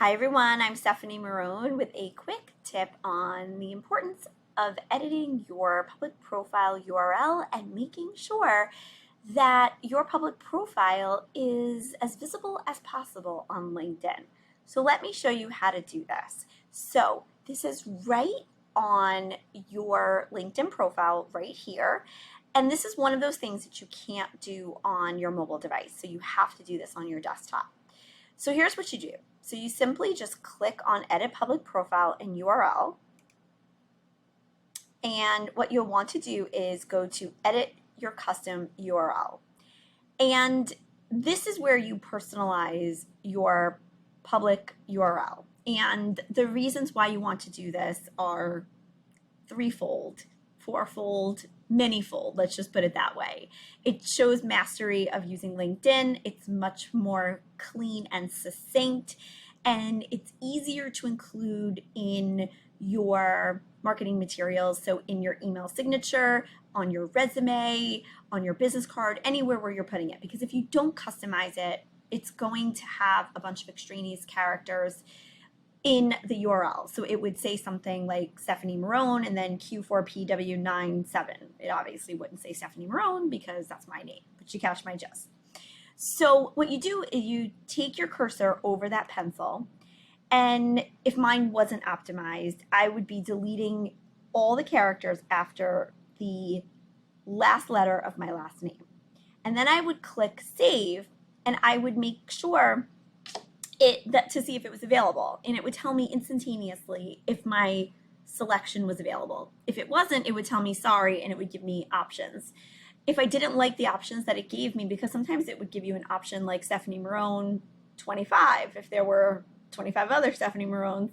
Hi everyone, I'm Stephanie Marone with a quick tip on the importance of editing your public profile URL and making sure that your public profile is as visible as possible on LinkedIn. So let me show you how to do this. So this is right on your LinkedIn profile right here. And this is one of those things that you can't do on your mobile device. So you have to do this on your desktop. So here's what you do. So you simply just click on Edit Public Profile and URL. And what you'll want to do is go to Edit Your Custom URL. And this is where you personalize your public URL. And the reasons why you want to do this are threefold, fourfold, manyfold, let's just put it that way. It shows mastery of using LinkedIn. It's much more clean and succinct, and it's easier to include in your marketing materials. So in your email signature, on your resume, on your business card, anywhere where you're putting it. Because if you don't customize it, it's going to have a bunch of extraneous characters in the URL. So it would say something like Stephanie Marone and then Q4PW97. It obviously wouldn't say Stephanie Marone because that's my name, but you catch my gist. So what you do is you take your cursor over that pencil, and if mine wasn't optimized, I would be deleting all the characters after the last letter of my last name. And then I would click Save, and I would make sure to see if it was available, and it would tell me instantaneously if my selection was available. If it wasn't, it would tell me sorry, and it would give me options. If I didn't like the options that it gave me, because sometimes it would give you an option like Stephanie Marone 25, if there were 25 other Stephanie Marones,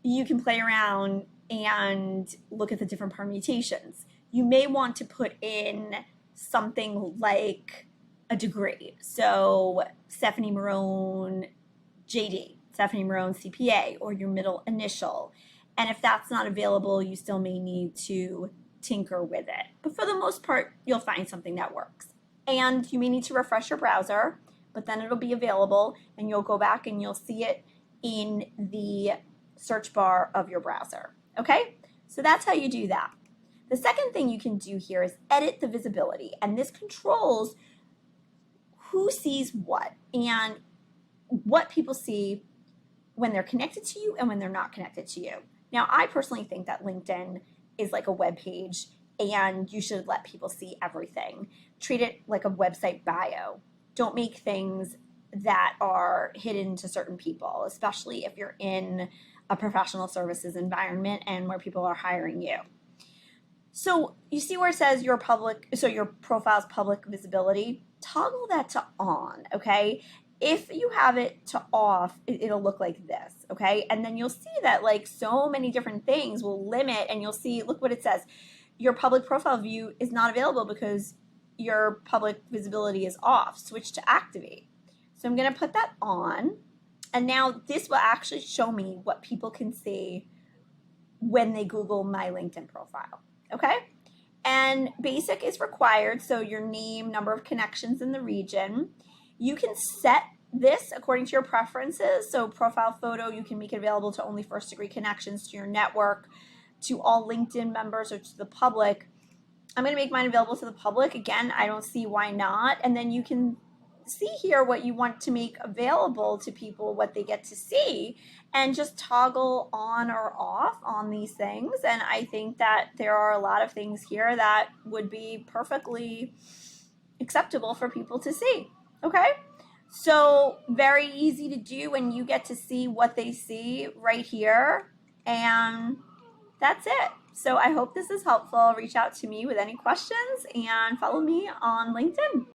you can play around and look at the different permutations. You may want to put in something like a degree. So Stephanie Marone JD, Stephanie Marone CPA, or your middle initial. And if that's not available, you still may need to tinker with it. But for the most part, you'll find something that works. And you may need to refresh your browser, but then it'll be available, and you'll go back and you'll see it in the search bar of your browser. Okay? So that's how you do that. The second thing you can do here is edit the visibility, and this controls who sees what and what people see when they're connected to you and when they're not connected to you. Now, I personally think that LinkedIn is like a web page, and you should let people see everything. Treat it like a website bio. Don't make things that are hidden to certain people, especially if you're in a professional services environment and where people are hiring you. So you see where it says your profile's public visibility? Toggle that to on, okay? If you have it to off, it'll look like this, okay? And then you'll see that like so many different things will limit, and you'll see, look what it says. Your public profile view is not available because your public visibility is off. Switch to activate. So I'm gonna put that on, and now this will actually show me what people can see when they Google my LinkedIn profile, okay? And basic is required, so your name, number of connections in the region. You can set this according to your preferences. So profile photo, you can make it available to only first degree connections, to your network, to all LinkedIn members, or to the public. I'm going to make mine available to the public. Again, I don't see why not. And then you can see here what you want to make available to people, what they get to see, and just toggle on or off on these things. And I think that there are a lot of things here that would be perfectly acceptable for people to see. Okay, so very easy to do, and you get to see what they see right here, and that's it. So I hope this is helpful. Reach out to me with any questions and follow me on LinkedIn.